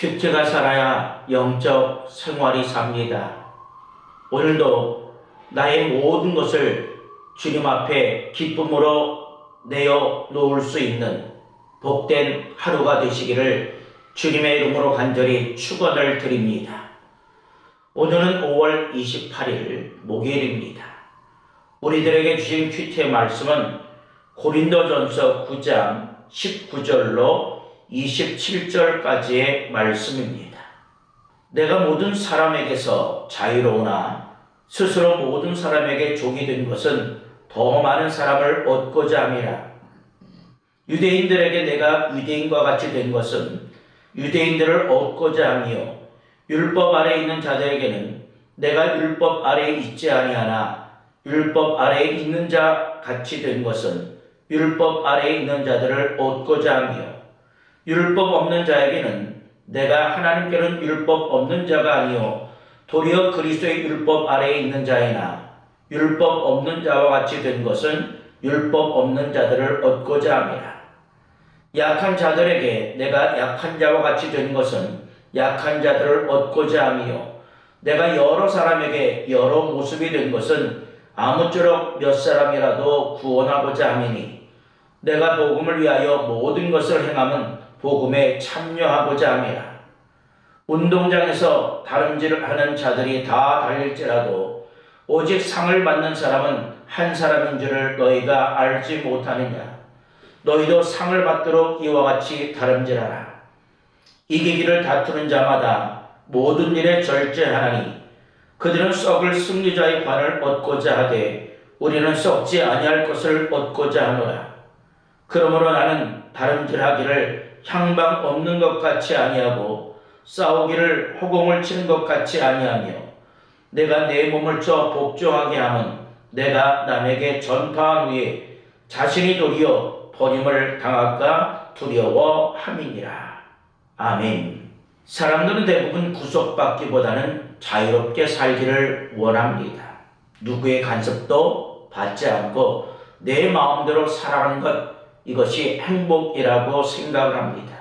큐티가 살아야 영적 생활이 삽니다. 오늘도 나의 모든 것을 주님 앞에 기쁨으로 내어 놓을 수 있는 복된 하루가 되시기를 주님의 이름으로 간절히 축원을 드립니다. 오늘은 5월 28일 목요일입니다. 우리들에게 주신 큐티의 말씀은 고린도전서 9장 19절로 27절까지의 말씀입니다. 내가 모든 사람에게서 자유로우나 스스로 모든 사람에게 종이 된 것은 더 많은 사람을 얻고자 함이라. 유대인들에게 내가 유대인과 같이 된 것은 유대인들을 얻고자 함이요 율법 아래에 있는 자들에게는 내가 율법 아래에 있지 아니하나 율법 아래에 있는 자 같이 된 것은 율법 아래에 있는 자들을 얻고자 함이요 율법 없는 자에게는 내가 하나님께는 율법 없는 자가 아니요 도리어 그리스도의 율법 아래에 있는 자이나 율법 없는 자와 같이 된 것은 율법 없는 자들을 얻고자 함이라. 약한 자들에게 내가 약한 자와 같이 된 것은 약한 자들을 얻고자 함이요 내가 여러 사람에게 여러 모습이 된 것은 아무쪼록 몇 사람이라도 구원하고자 함이니 내가 복음을 위하여 모든 것을 행함은 복음에 참여하고자 함이라. 운동장에서 다름질을 하는 자들이 다 달릴지라도 오직 상을 받는 사람은 한 사람인 줄을 너희가 알지 못하느냐. 너희도 상을 받도록 이와 같이 다름질하라. 이기기를 다투는 자마다 모든 일에 절제하나니 그들은 썩을 승리자의 관을 얻고자 하되 우리는 썩지 아니할 것을 얻고자 하노라. 그러므로 나는 다름질하기를 향방 없는 것 같이 아니하고 싸우기를 허공을 치는 것 같이 아니하며 내가 내 몸을 쳐 복종하게 함은 내가 남에게 전파한 후에 자신이 도리어 버림을 당할까 두려워함이니라. 아멘. 사람들은 대부분 구속받기보다는 자유롭게 살기를 원합니다. 누구의 간섭도 받지 않고 내 마음대로 살아가는 것, 이것이 행복이라고 생각을 합니다.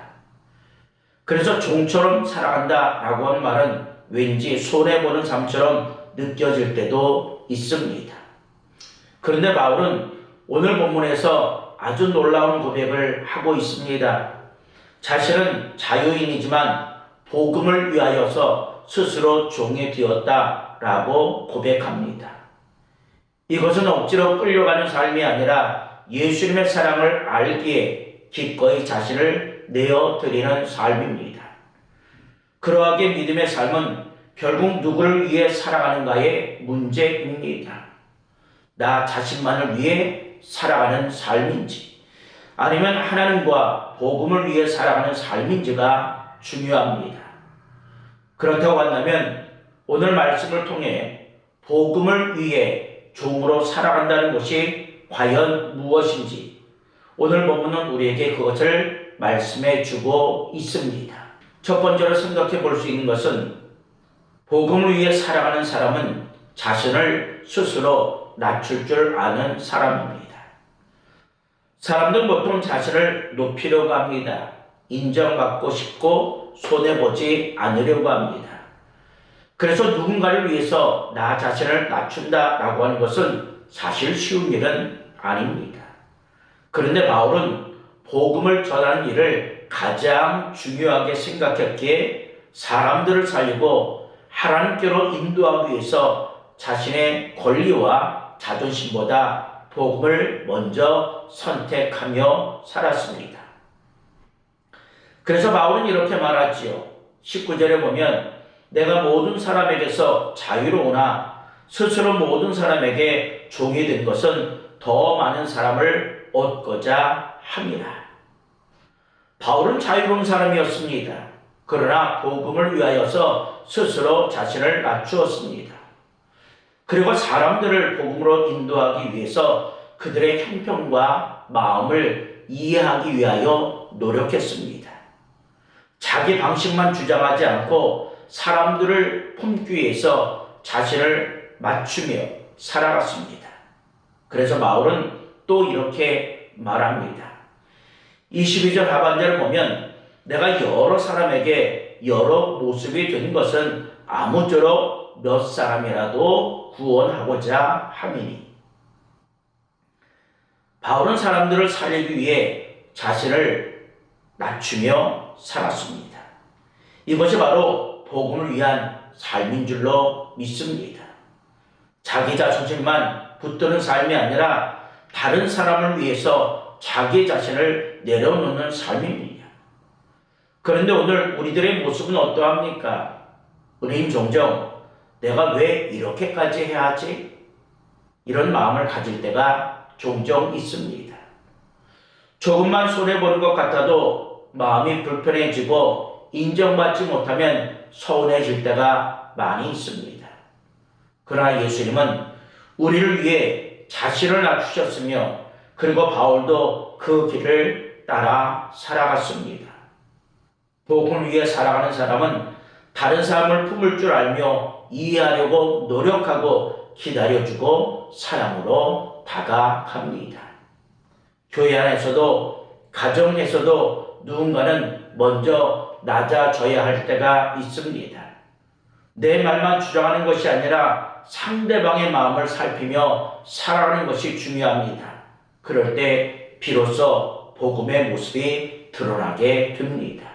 그래서 종처럼 살아간다라고 하는 말은 왠지 손해보는 삶처럼 느껴질 때도 있습니다. 그런데 바울은 오늘 본문에서 아주 놀라운 고백을 하고 있습니다. 자신은 자유인이지만 복음을 위하여서 스스로 종이 되었다라고 고백합니다. 이것은 억지로 끌려가는 삶이 아니라 예수님의 사랑을 알기에 기꺼이 자신을 내어드리는 삶입니다. 그러하게 믿음의 삶은 결국 누구를 위해 살아가는가의 문제입니다. 나 자신만을 위해 살아가는 삶인지 아니면 하나님과 복음을 위해 살아가는 삶인지가 중요합니다. 그렇다고 한다면 오늘 말씀을 통해 복음을 위해 종으로 살아간다는 것이 과연 무엇인지 오늘 본문은 우리에게 그것을 말씀해 주고 있습니다. 첫 번째로 생각해 볼 수 있는 것은 복음을 위해 살아가는 사람은 자신을 스스로 낮출 줄 아는 사람입니다. 사람들은 보통 자신을 높이려고 합니다. 인정받고 싶고 손해보지 않으려고 합니다. 그래서 누군가를 위해서 나 자신을 낮춘다라고 하는 것은 사실 쉬운 일은 아닙니다. 그런데 바울은 복음을 전하는 일을 가장 중요하게 생각했기에 사람들을 살리고 하나님께로 인도하기 위해서 자신의 권리와 자존심보다 복음을 먼저 선택하며 살았습니다. 그래서 바울은 이렇게 말하지요. 19절에 보면 내가 모든 사람에게서 자유로우나 스스로 모든 사람에게 종이 된 것은 더 많은 사람을 얻고자 함이라. 바울은 자유로운 사람이었습니다. 그러나 복음을 위하여서 스스로 자신을 낮추었습니다. 그리고 사람들을 복음으로 인도하기 위해서 그들의 형편과 마음을 이해하기 위하여 노력했습니다. 자기 방식만 주장하지 않고 사람들을 품기 위해서 자신을 맞추며 살아갔습니다. 그래서 바울은 또 이렇게 말합니다. 22절 하반절을 보면 내가 여러 사람에게 여러 모습이 된 것은 아무쪼록 몇 사람이라도 구원하고자 함이니. 바울은 사람들을 살리기 위해 자신을 낮추며 살았습니다. 이것이 바로 복음을 위한 삶인 줄로 믿습니다. 자기 자존심만 붙드는 삶이 아니라 다른 사람을 위해서 자기 자신을 내려놓는 삶입니다. 그런데 오늘 우리들의 모습은 어떠합니까? 우리는 종종 내가 왜 이렇게까지 해야 하지? 이런 마음을 가질 때가 종종 있습니다. 조금만 손해보는 것 같아도 마음이 불편해지고 인정받지 못하면 서운해질 때가 많이 있습니다. 그러나 예수님은 우리를 위해 자신을 낮추셨으며 그리고 바울도 그 길을 따라 살아갔습니다. 복음을 위해 살아가는 사람은 다른 사람을 품을 줄 알며 이해하려고 노력하고 기다려주고 사랑으로 다가갑니다. 교회 안에서도 가정에서도 누군가는 먼저 낮아져야 할 때가 있습니다. 내 말만 주장하는 것이 아니라 상대방의 마음을 살피며 살아가는 것이 중요합니다. 그럴 때 비로소 복음의 모습이 드러나게 됩니다.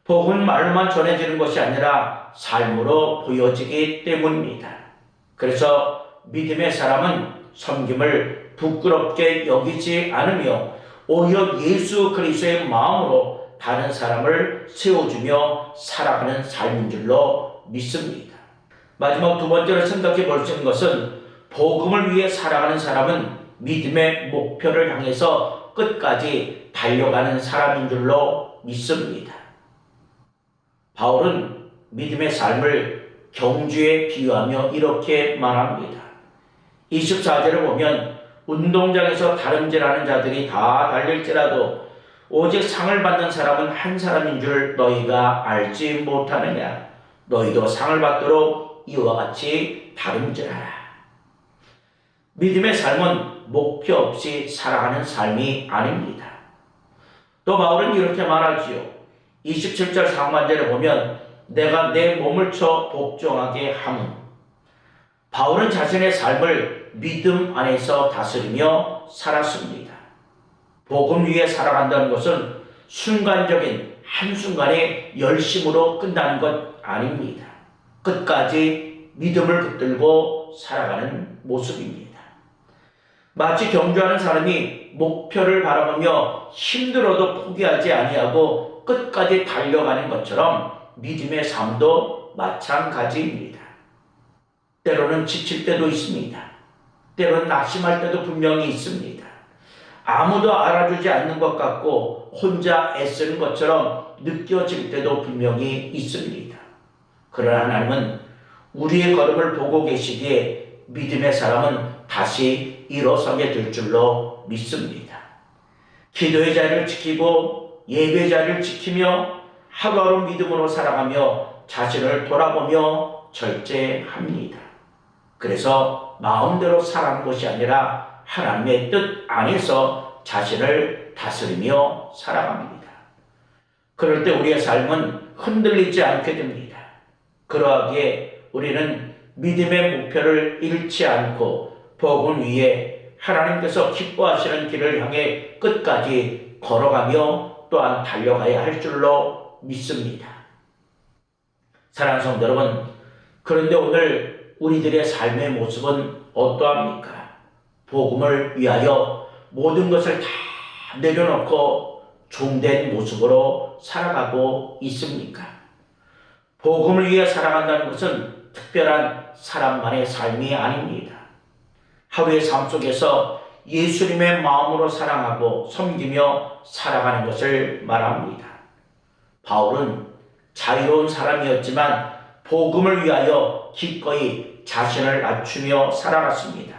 복음은 말로만 전해지는 것이 아니라 삶으로 보여지기 때문입니다. 그래서 믿음의 사람은 섬김을 부끄럽게 여기지 않으며 오히려 예수 그리스도의 마음으로 다른 사람을 세워주며 살아가는 삶인 줄로 믿습니다. 마지막 두 번째로 생각해 볼 수 있는 것은 복음을 위해 살아가는 사람은 믿음의 목표를 향해서 끝까지 달려가는 사람인 줄로 믿습니다. 바울은 믿음의 삶을 경주에 비유하며 이렇게 말합니다. 24절을 보면 운동장에서 다름질하는 자들이 다 달릴지라도 오직 상을 받는 사람은 한 사람인 줄 너희가 알지 못하느냐. 너희도 상을 받도록 이와 같이 다름질하라. 믿음의 삶은 목표 없이 살아가는 삶이 아닙니다. 또 바울은 이렇게 말하지요. 27절 상반절에 보면 내가 내 몸을 쳐 복종하게 함은. 바울은 자신의 삶을 믿음 안에서 다스리며 살았습니다. 복음 위에 살아간다는 것은 순간적인 한순간의 열심으로 끝나는 것 아닙니다. 끝까지 믿음을 붙들고 살아가는 모습입니다. 마치 경주하는 사람이 목표를 바라보며 힘들어도 포기하지 아니하고 끝까지 달려가는 것처럼 믿음의 삶도 마찬가지입니다. 때로는 지칠 때도 있습니다. 때로는 낙심할 때도 분명히 있습니다. 아무도 알아주지 않는 것 같고 혼자 애쓰는 것처럼 느껴질 때도 분명히 있습니다. 그러나 하나님은 우리의 걸음을 보고 계시기에 믿음의 사람은 다시 일어서게 될 줄로 믿습니다. 기도의 자리를 지키고 예배의 자리를 지키며 하루하루 믿음으로 살아가며 자신을 돌아보며 절제합니다. 그래서 마음대로 살아가는 것이 아니라 하나님의 뜻 안에서 자신을 다스리며 살아갑니다. 그럴 때 우리의 삶은 흔들리지 않게 됩니다. 그러하기에 우리는 믿음의 목표를 잃지 않고 복음 위에 하나님께서 기뻐하시는 길을 향해 끝까지 걸어가며 또한 달려가야 할 줄로 믿습니다. 사랑하는 성도 여러분, 그런데 오늘 우리들의 삶의 모습은 어떠합니까? 복음을 위하여 모든 것을 다 내려놓고 종된 모습으로 살아가고 있습니까? 복음을 위해 살아간다는 것은 특별한 사람만의 삶이 아닙니다. 하루의 삶 속에서 예수님의 마음으로 사랑하고 섬기며 살아가는 것을 말합니다. 바울은 자유로운 사람이었지만 복음을 위하여 기꺼이 자신을 낮추며 살아갔습니다.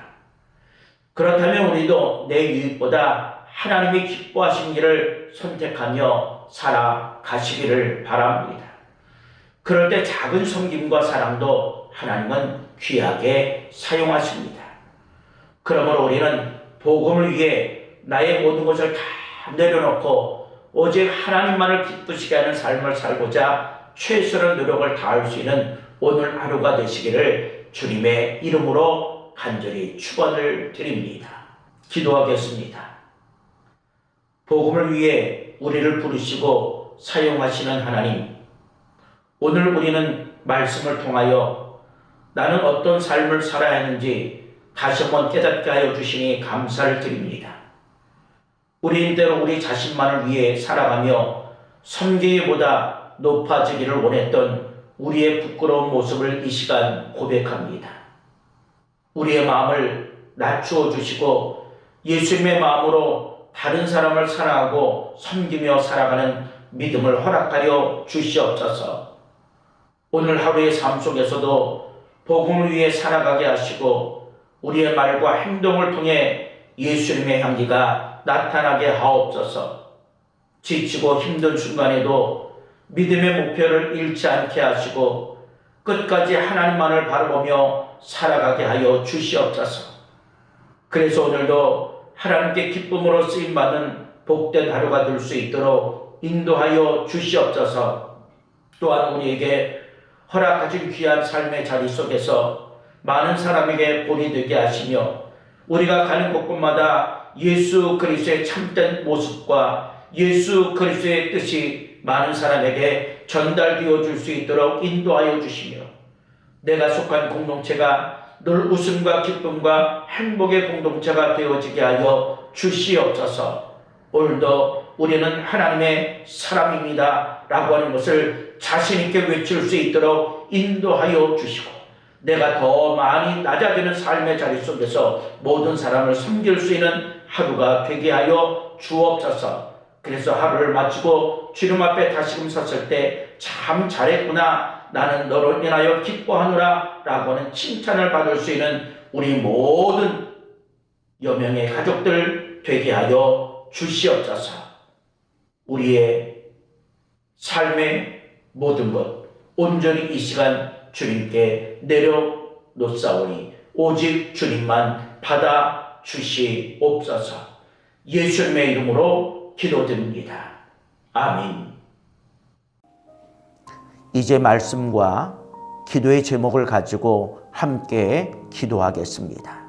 그렇다면 우리도 내 유익보다 하나님이 기뻐하신 길을 선택하며 살아가시기를 바랍니다. 그럴 때 작은 섬김과 사랑도 하나님은 귀하게 사용하십니다. 그러므로 우리는 복음을 위해 나의 모든 것을 다 내려놓고 오직 하나님만을 기쁘시게 하는 삶을 살고자 최선의 노력을 다할 수 있는 오늘 하루가 되시기를 주님의 이름으로 간절히 축원을 드립니다. 기도하겠습니다. 복음을 위해 우리를 부르시고 사용하시는 하나님, 오늘 우리는 말씀을 통하여 나는 어떤 삶을 살아야 하는지 다시 한번 깨닫게 하여 주시니 감사를 드립니다. 우리인대로 우리 자신만을 위해 살아가며 섬기기보다 높아지기를 원했던 우리의 부끄러운 모습을 이 시간 고백합니다. 우리의 마음을 낮추어 주시고 예수님의 마음으로 다른 사람을 사랑하고 섬기며 살아가는 믿음을 허락하여 주시옵소서. 오늘 하루의 삶 속에서도 복음을 위해 살아가게 하시고 우리의 말과 행동을 통해 예수님의 향기가 나타나게 하옵소서. 지치고 힘든 순간에도 믿음의 목표를 잃지 않게 하시고 끝까지 하나님만을 바라보며 살아가게 하여 주시옵소서. 그래서 오늘도 하나님께 기쁨으로 쓰임받는 복된 하루가 될 수 있도록 인도하여 주시옵소서. 또한 우리에게 허락하신 귀한 삶의 자리 속에서 많은 사람에게 본이 되게 하시며 우리가 가는 곳곳마다 예수 그리스도의 참된 모습과 예수 그리스도의 뜻이 많은 사람에게 전달되어 줄 수 있도록 인도하여 주시며 내가 속한 공동체가 늘 웃음과 기쁨과 행복의 공동체가 되어지게 하여 주시옵소서. 오늘도 우리는 하나님의 사람입니다 라고 하는 것을 자신있게 외칠 수 있도록 인도하여 주시고 내가 더 많이 낮아지는 삶의 자리 속에서 모든 사람을 섬길 수 있는 하루가 되게 하여 주옵소서. 그래서 하루를 마치고 주님 앞에 다시금 섰을 때 참 잘했구나, 나는 너로 인하여 기뻐하노라 라고 하는 칭찬을 받을 수 있는 우리 모든 여명의 가족들 되게 하여 주시옵소서. 우리의 삶의 모든 것 온전히 이 시간 주님께 내려놓사오니 오직 주님만 받아 주시옵소서. 예수님의 이름으로 기도드립니다. 아멘. 이제 말씀과 기도의 제목을 가지고 함께 기도하겠습니다.